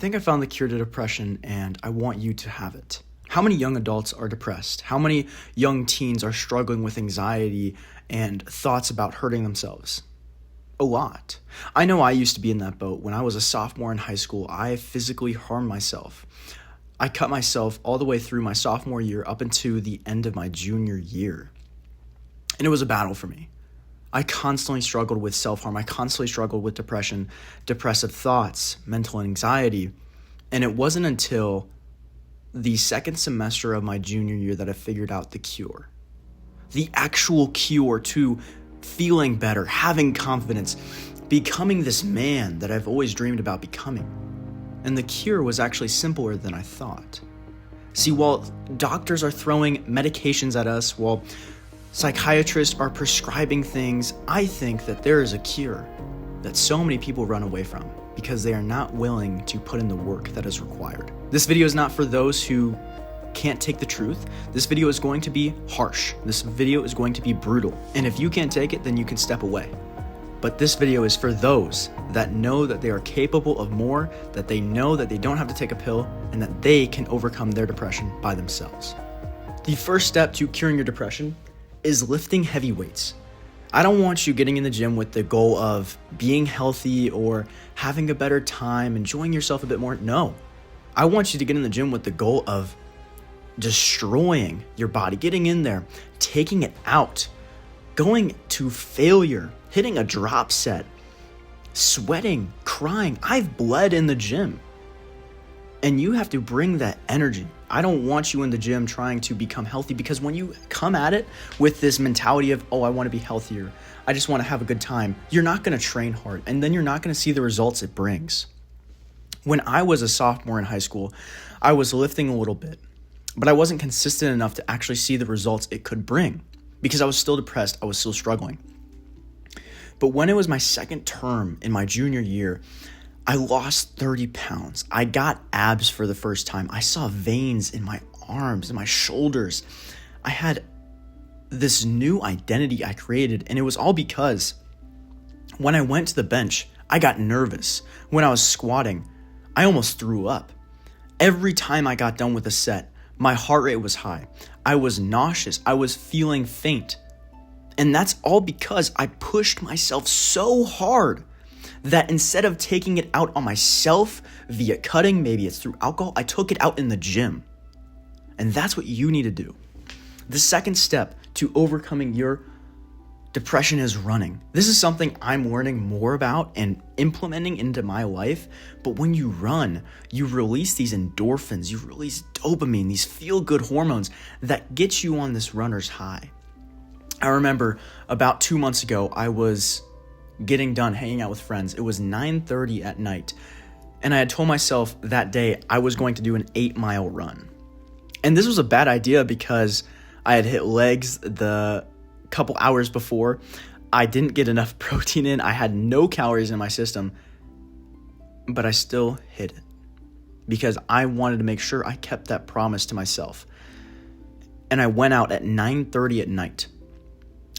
think I found the cure to depression, and I want you to have it. How many young adults are depressed? How many young teens are struggling with anxiety and thoughts about hurting themselves? A lot. I know I used to be in that boat. When I was a sophomore in high school, I physically harmed myself. I cut myself all the way through my sophomore year up into the end of my junior year. And it was a battle for me. I constantly struggled with self-harm. I constantly struggled with depression, depressive thoughts, mental anxiety. And it wasn't until the second semester of my junior year that I figured out the cure. The actual cure to feeling better, having confidence, becoming this man that I've always dreamed about becoming. And the cure was actually simpler than I thought. See, while doctors are throwing medications at us, while psychiatrists are prescribing things, I think that there is a cure that so many people run away from because they are not willing to put in the work that is required. This video is not for those who can't take the truth. This video is going to be harsh. This video is going to be brutal. And if you can't take it, then you can step away. But this video is for those that know that they are capable of more, that they know that they don't have to take a pill, and that they can overcome their depression by themselves. The first step to curing your depression is lifting heavy weights. I don't want you getting in the gym with the goal of being healthy or having a better time, enjoying yourself a bit more. No, I want you to get in the gym with the goal of destroying your body, getting in there, taking it out, going to failure, hitting a drop set, sweating, crying. I've bled in the gym. And you have to bring that energy. I don't want you in the gym trying to become healthy, because when you come at it with this mentality of, oh, I want to be healthier, I just want to have a good time, you're not going to train hard, and then you're not going to see the results it brings. When I was a sophomore in high school, I was lifting a little bit, but I wasn't consistent enough to actually see the results it could bring because I was still depressed. I was still struggling. But when it was my second term in my junior year, I lost 30 pounds. I got abs for the first time. I saw veins in my arms and my shoulders. I had this new identity I created, and it was all because when I went to the bench, I got nervous. When I was squatting, I almost threw up. Every time I got done with a set, my heart rate was high. I was nauseous. I was feeling faint. And that's all because I pushed myself so hard that instead of taking it out on myself via cutting, maybe it's through alcohol, I took it out in the gym. And that's what you need to do. The second step to overcoming your depression is running. This is something I'm learning more about and implementing into my life. But when you run, you release these endorphins, you release dopamine, these feel-good hormones that get you on this runner's high. I remember about 2 months ago, I was getting done hanging out with friends. It was 9:30 at night, and I had told myself that day I was going to do an 8-mile run. And this was a bad idea because I had hit legs the couple hours before. I didn't get enough protein in. I had no calories in my system, but I still hit it because I wanted to make sure I kept that promise to myself. And I went out at 9:30 at night.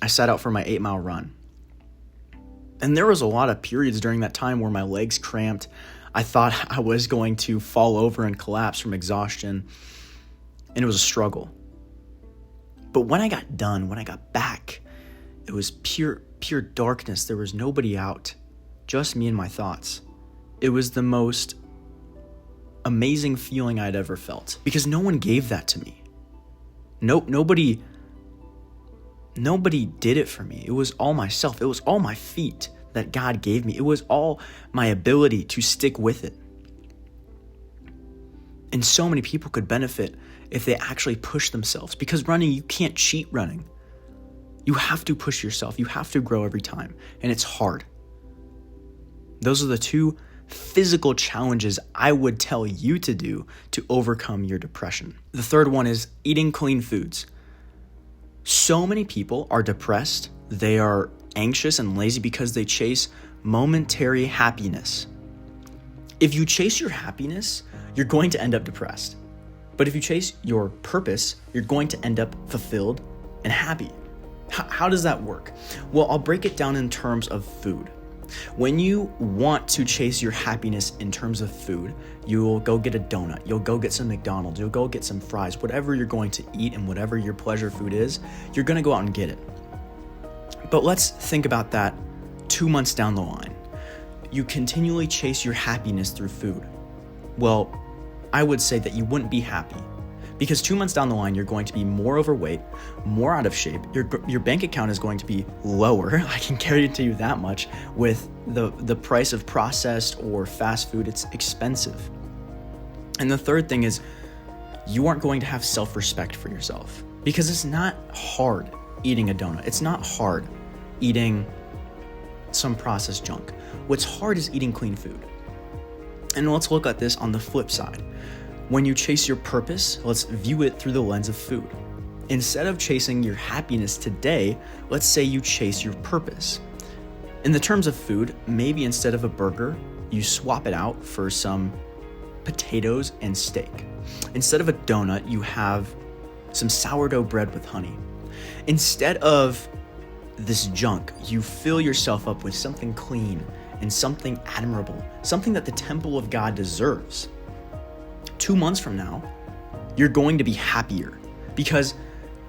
I set out for my 8-mile run. And there was a lot of periods during that time where my legs cramped. I thought I was going to fall over and collapse from exhaustion. And it was a struggle. But when I got done, when I got back, it was pure darkness. There was nobody out, just me and my thoughts. It was the most amazing feeling I'd ever felt because no one gave that to me. Nobody did it for me. It was all myself. It was all my feet that God gave me. It was all my ability to stick with it. And so many people could benefit if they actually push themselves, because running, you can't cheat running. You have to push yourself. You have to grow every time, and it's hard. Those are the two physical challenges I would tell you to do to overcome your depression. The third one is eating clean foods. So many people are depressed, they are anxious and lazy because they chase momentary happiness. If you chase your happiness, you're going to end up depressed. But if you chase your purpose, you're going to end up fulfilled and happy. How does that work? Well, I'll break it down in terms of food. When you want to chase your happiness in terms of food, you'll go get a donut, you'll go get some McDonald's, you'll go get some fries, whatever you're going to eat and whatever your pleasure food is, you're going to go out and get it. But let's think about that 2 months down the line. You continually chase your happiness through food. Well, I would say that you wouldn't be happy, because 2 months down the line, you're going to be more overweight, more out of shape. Your bank account is going to be lower. I can guarantee you that much. With the price of processed or fast food, it's expensive. And the third thing is, you aren't going to have self-respect for yourself, because it's not hard eating a donut. It's not hard eating some processed junk. What's hard is eating clean food. And let's look at this on the flip side. When you chase your purpose, let's view it through the lens of food. Instead of chasing your happiness today, let's say you chase your purpose. In the terms of food, maybe instead of a burger, you swap it out for some potatoes and steak. Instead of a donut, you have some sourdough bread with honey. Instead of this junk, you fill yourself up with something clean and something admirable, something that the temple of God deserves. 2 months from now, you're going to be happier because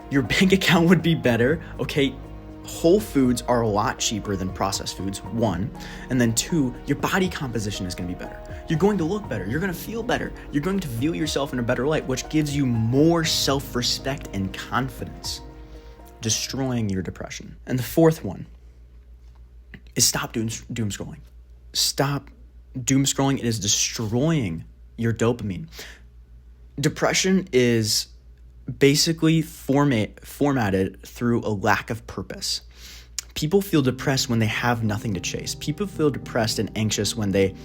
your bank account would be better. Okay, whole foods are a lot cheaper than processed foods, 1. And then 2, your body composition is going to be better. You're going to look better. You're going to feel better. You're going to view yourself in a better light, which gives you more self-respect and confidence, destroying your depression. And the fourth one is stop doom scrolling. Stop doom scrolling. It is destroying your dopamine. Depression is basically formatted through a lack of purpose. People feel depressed when they have nothing to chase. People feel depressed and anxious when they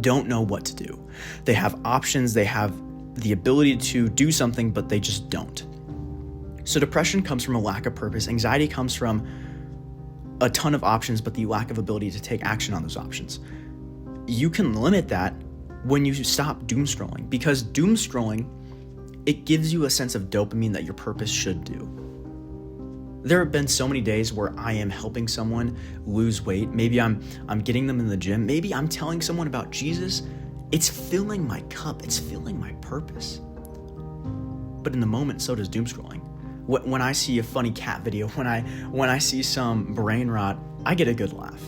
don't know what to do. They have options, they have the ability to do something, but they just don't. So depression comes from a lack of purpose. Anxiety comes from a ton of options, but the lack of ability to take action on those options. You can limit that when you stop doom scrolling, because doom scrolling, it gives you a sense of dopamine that your purpose should do. There have been so many days where I am helping someone lose weight. Maybe I'm getting them in the gym. Maybe I'm telling someone about Jesus. It's filling my cup. It's filling my purpose. But in the moment, so does doom scrolling. When I see a funny cat video, when I see some brain rot, I get a good laugh.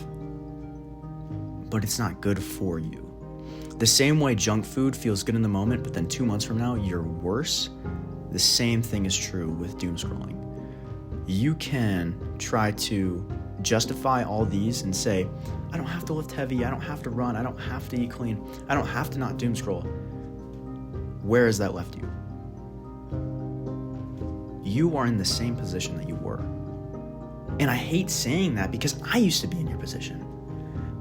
But it's not good for you. The same way junk food feels good in the moment, but then 2 months from now, you're worse, the same thing is true with doom scrolling. You can try to justify all these and say, I don't have to lift heavy, I don't have to run, I don't have to eat clean, I don't have to not doom scroll. Where has that left you? You are in the same position that you were. And I hate saying that because I used to be in your position.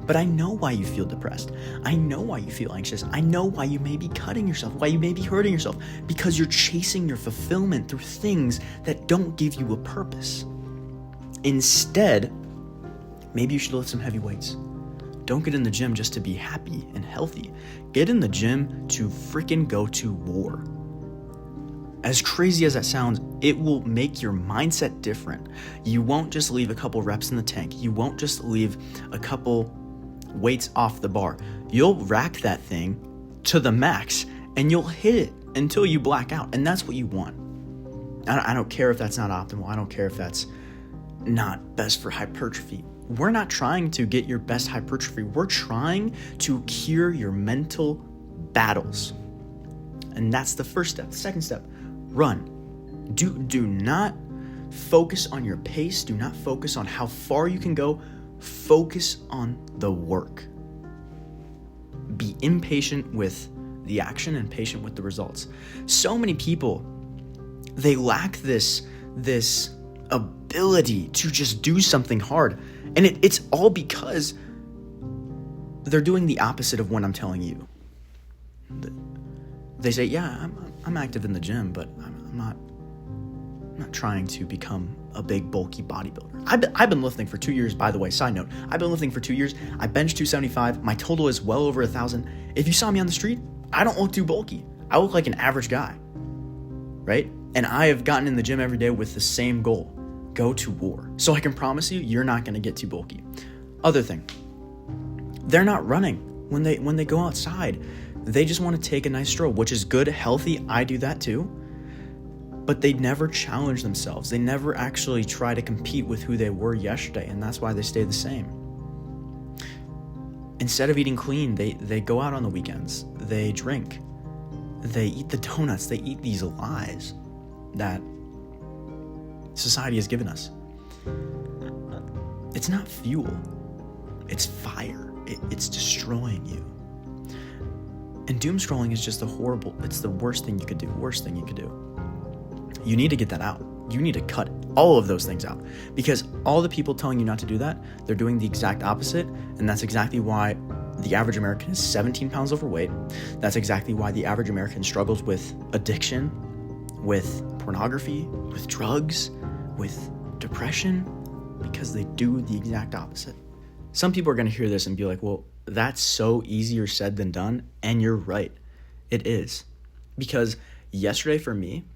But I know why you feel depressed. I know why you feel anxious. I know why you may be cutting yourself, why you may be hurting yourself, because you're chasing your fulfillment through things that don't give you a purpose. Instead, maybe you should lift some heavy weights. Don't get in the gym just to be happy and healthy. Get in the gym to freaking go to war. As crazy as that sounds, it will make your mindset different. You won't just leave a couple reps in the tank. You won't just leave a couple weights off the bar. You'll rack that thing to the max and you'll hit it until you black out. And that's what you want. I don't care if that's not optimal. I don't care if that's not best for hypertrophy. We're not trying to get your best hypertrophy. We're trying to cure your mental battles. And that's the first step. The second step, run. Do not focus on your pace. Do not focus on how far you can go. Focus on the work. Be impatient with the action and patient with the results. So many people, they lack this ability to just do something hard. And it's all because they're doing the opposite of what I'm telling you. They say, yeah, I'm active in the gym, but I'm not trying to become a big, bulky bodybuilder. I've been lifting for 2 years, by the way, side note. I've been lifting for 2 years. I bench 275. My total is well over 1,000. If you saw me on the street, I don't look too bulky. I look like an average guy, right? And I have gotten in the gym every day with the same goal, go to war. So I can promise you, you're not going to get too bulky. Other thing, they're not running when they go outside. They just want to take a nice stroll, which is good, healthy. I do that too. But they never challenge themselves. They never actually try to compete with who they were yesterday, and that's why they stay the same. Instead of eating clean, they go out on the weekends. They drink. They eat the donuts. They eat these lies that society has given us. It's not fuel. It's fire. It's destroying you. And doom scrolling is just it's the worst thing you could do. You need to get that out. You need to cut all of those things out, because all the people telling you not to do that, they're doing the exact opposite. And that's exactly why the average American is 17 pounds overweight. That's exactly why the average American struggles with addiction, with pornography, with drugs, with depression, because they do the exact opposite. Some people are going to hear this and be like, well, that's so easier said than done. And you're right. It is. Because yesterday for me,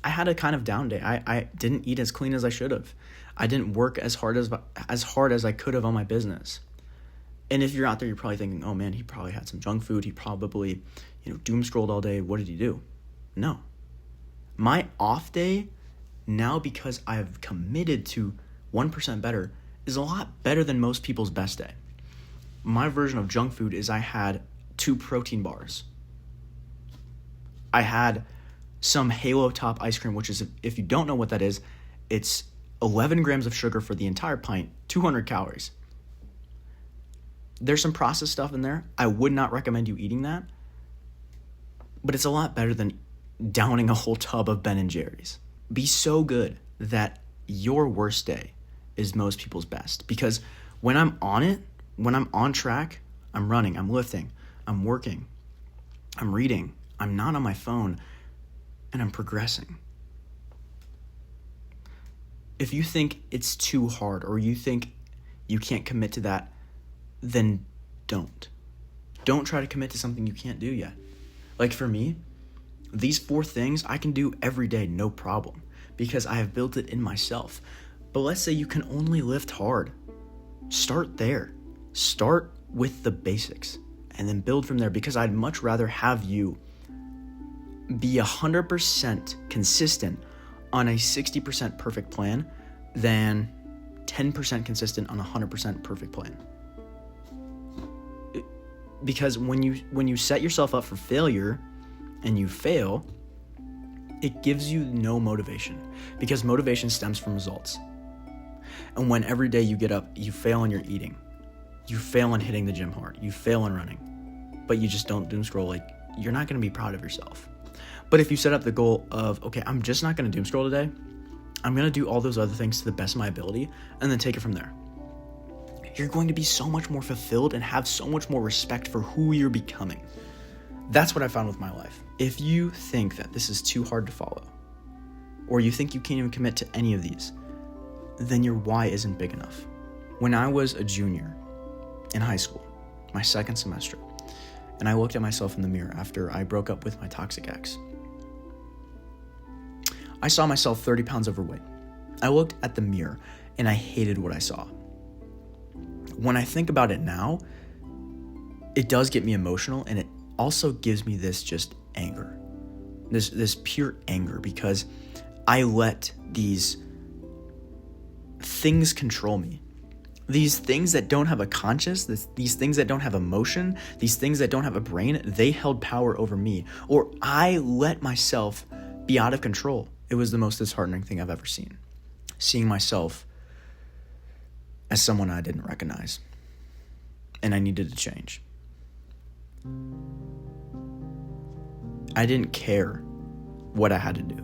I had a kind of down day. I didn't eat as clean as I should have. I didn't work as hard as I could have on my business. And if you're out there, you're probably thinking, oh man, he probably had some junk food. He probably, doom scrolled all day. What did he do? No. My off day now, because I've committed to 1% better, is a lot better than most people's best day. My version of junk food is I had 2 protein bars. I had some Halo Top ice cream, which is, if you don't know what that is, it's 11 grams of sugar for the entire pint, 200 calories. There's some processed stuff in there. I would not recommend you eating that, but it's a lot better than downing a whole tub of Ben & Jerry's. Be so good that your worst day is most people's best, because when I'm on it, when I'm on track, I'm running, I'm lifting, I'm working, I'm reading, I'm not on my phone, and I'm progressing. If you think it's too hard, or you think you can't commit to that, then don't. Don't try to commit to something you can't do yet. Like for me, these 4 things I can do every day, no problem, because I have built it in myself. But let's say you can only lift hard. Start there. Start with the basics and then build from there, because I'd much rather have you be 100% consistent on a 60% perfect plan than 10% consistent on a 100% perfect plan. Because when you set yourself up for failure and you fail, it gives you no motivation, because motivation stems from results. And when every day you get up, you fail on your eating, you fail on hitting the gym hard, you fail on running, but you just don't doom scroll, you're not going to be proud of yourself. But if you set up the goal of, okay, I'm just not going to doom scroll today, I'm going to do all those other things to the best of my ability, and then take it from there, you're going to be so much more fulfilled and have so much more respect for who you're becoming. That's what I found with my life. If you think that this is too hard to follow, or you think you can't even commit to any of these, then your why isn't big enough. When I was a junior in high school, my second semester, and I looked at myself in the mirror after I broke up with my toxic ex, I saw myself 30 pounds overweight. I looked at the mirror and I hated what I saw. When I think about it now, it does get me emotional, and it also gives me this just anger, this pure anger, because I let these things control me. These things that don't have a conscience, these things that don't have emotion, these things that don't have a brain, they held power over me, or I let myself be out of control. It was the most disheartening thing I've ever seen. Seeing myself as someone I didn't recognize, and I needed to change. I didn't care what I had to do.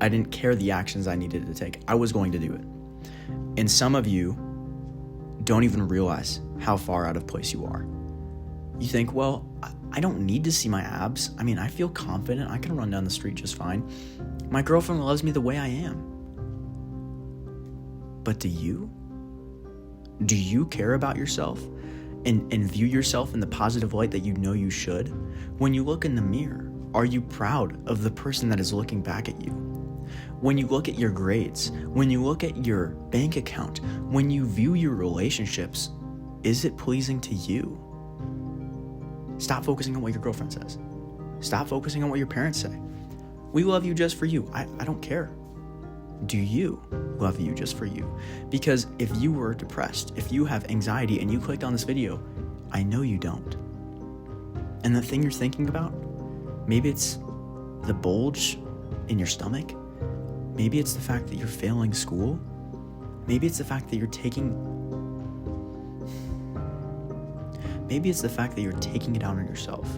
I didn't care the actions I needed to take. I was going to do it. And some of you don't even realize how far out of place you are. You think, well, I don't need to see my abs. I mean, I feel confident. I can run down the street just fine. My girlfriend loves me the way I am. But do you? Do you care about yourself and view yourself in the positive light that you know you should? When you look in the mirror, are you proud of the person that is looking back at you? When you look at your grades, when you look at your bank account, when you view your relationships, is it pleasing to you? Stop focusing on what your girlfriend says. Stop focusing on what your parents say. We love you just for you. I don't care. Do you love you just for you? Because if you were depressed, if you have anxiety and you clicked on this video, I know you don't. And the thing you're thinking about, maybe it's the bulge in your stomach. Maybe it's the fact that you're failing school. Maybe it's the fact that you're taking it out on yourself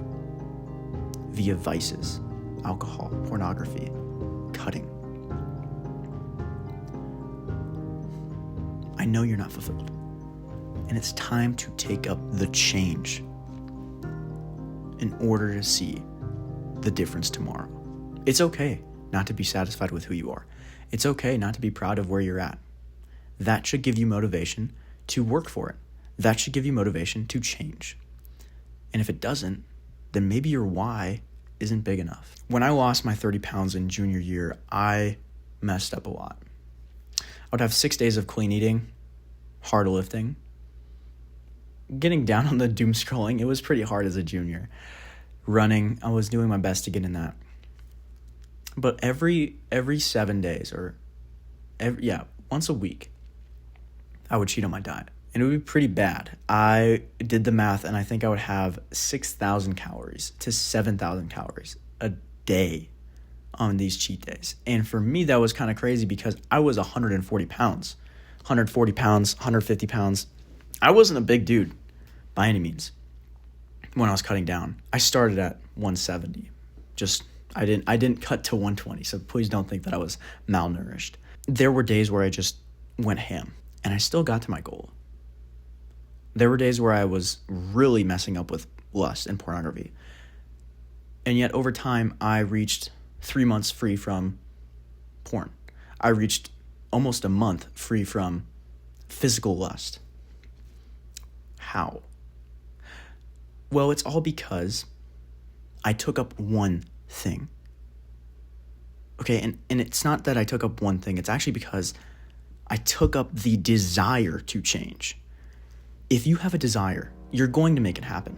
via vices, alcohol, pornography, cutting. I know you're not fulfilled. And it's time to take up the change in order to see the difference tomorrow. It's okay not to be satisfied with who you are. It's okay not to be proud of where you're at. That should give you motivation to work for it. That should give you motivation to change. And if it doesn't, then maybe your why isn't big enough. When I lost my 30 pounds in junior year, I messed up a lot. I would have 6 days of clean eating, hard lifting, getting down on the doom scrolling. It was pretty hard as a junior. Running, I was doing my best to get in that. But every 7 days once a week, I would cheat on my diet. And it would be pretty bad. I did the math, and I think I would have 6,000 calories to 7,000 calories a day on these cheat days. And for me, that was kind of crazy because I was 140 pounds, 150 pounds. I wasn't a big dude by any means when I was cutting down. I started at 170. I didn't cut to 120, so please don't think that I was malnourished. There were days where I just went ham, and I still got to my goal. There were days where I was really messing up with lust and pornography. And yet over time, I reached 3 months free from porn. I reached almost a month free from physical lust. How? Well, it's all because I took up one thing. Okay, and it's not that I took up one thing. It's actually because I took up the desire to change. If you have a desire, you're going to make it happen.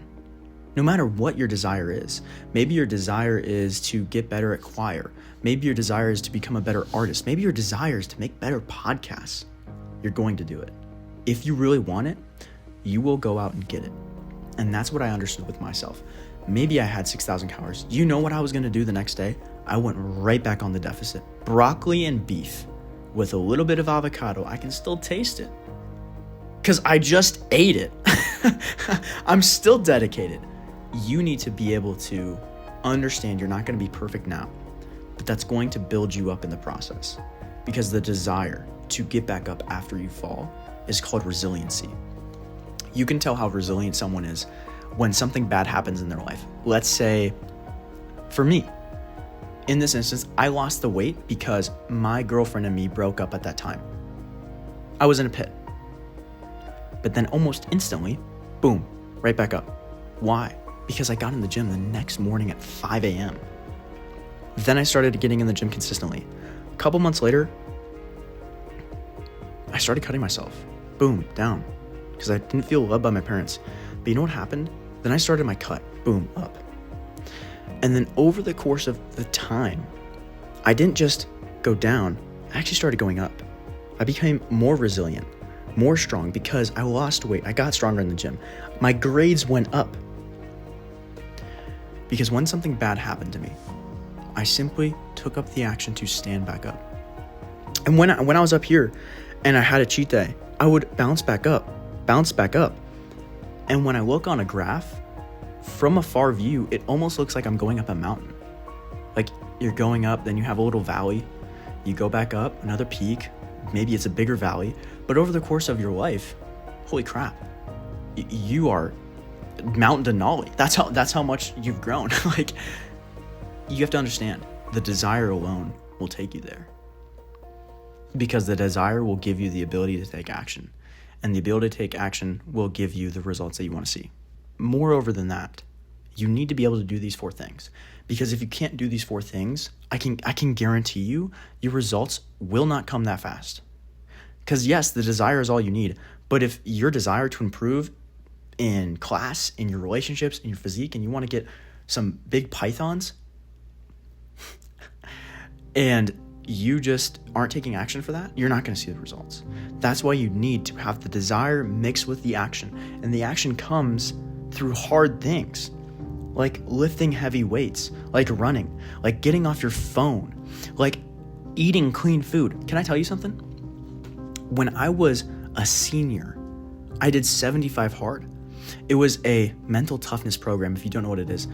No matter what your desire is. Maybe your desire is to get better at choir. Maybe your desire is to become a better artist. Maybe your desire is to make better podcasts. You're going to do it. If you really want it, you will go out and get it. And that's what I understood with myself. Maybe I had 6,000 calories. You know what I was going to do the next day? I went right back on the deficit. Broccoli and beef with a little bit of avocado. I can still taste it because I just ate it. I'm still dedicated. You need to be able to understand you're not going to be perfect now, but that's going to build you up in the process, because the desire to get back up after you fall is called resiliency. You can tell how resilient someone is when something bad happens in their life. Let's say, for me, in this instance, I lost the weight because my girlfriend and me broke up at that time. I was in a pit. But then almost instantly, boom, right back up. Why? Because I got in the gym the next morning at 5 a.m. Then I started getting in the gym consistently. A couple months later, I started cutting myself. Boom, down. Because I didn't feel loved by my parents. But you know what happened? Then I started my cut. Boom, up. And then over the course of the time, I didn't just go down. I actually started going up. I became more resilient, more strong because I lost weight. I got stronger in the gym. My grades went up. Because when something bad happened to me, I simply took up the action to stand back up. And when I was up here and I had a cheat day, I would bounce back up. And when I look on a graph, from a far view, it almost looks like I'm going up a mountain. Like you're going up, then you have a little valley. You go back up, another peak. Maybe it's a bigger valley. But over the course of your life, holy crap, you are Mount Denali. That's how much you've grown. Like, you have to understand, the desire alone will take you there. Because the desire will give you the ability to take action. And the ability to take action will give you the results that you want to see. Moreover than that, you need to be able to do these 4 things. Because if you can't do these 4 things, I can guarantee you your results will not come that fast. Because yes, the desire is all you need, But if your desire to improve in class, in your relationships, in your physique, and you want to get some big pythons, and you just aren't taking action for that, you're not going to see the results. That's why you need to have the desire mixed with the action. And the action comes through hard things, like lifting heavy weights, like running, like getting off your phone, like eating clean food. Can I tell you something? When I was a senior, I did 75 hard. It was a mental toughness program, if you don't know what it is.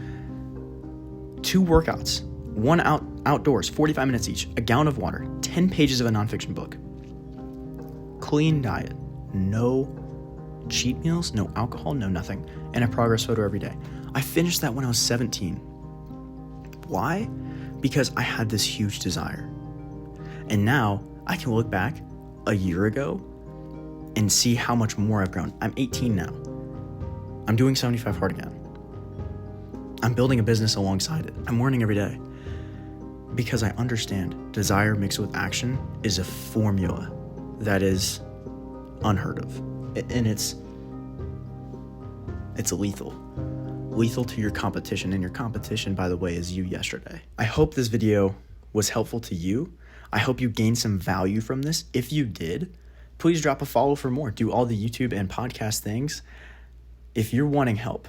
2 workouts, one outdoors, 45 minutes each, a gallon of water, 10 pages of a nonfiction book. Clean diet, no cheat meals, no alcohol, no nothing, and a progress photo every day. I finished that when I was 17. Why? Because I had this huge desire. And now I can look back a year ago and see how much more I've grown. I'm 18 now. I'm doing 75 hard again. I'm building a business alongside it. I'm learning every day. Because I understand desire mixed with action is a formula that is unheard of. And it's lethal. Lethal to your competition. And your competition, by the way, is you yesterday. I hope this video was helpful to you. I hope you gained some value from this. If you did, please drop a follow for more. Do all the YouTube and podcast things. If you're wanting help,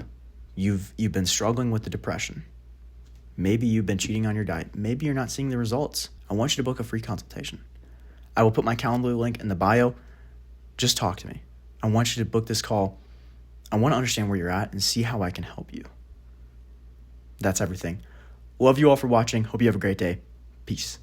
you've been struggling with the depression. Maybe you've been cheating on your diet. Maybe you're not seeing the results. I want you to book a free consultation. I will put my Calendly link in the bio. Just talk to me. I want you to book this call. I want to understand where you're at and see how I can help you. That's everything. Love you all for watching. Hope you have a great day. Peace.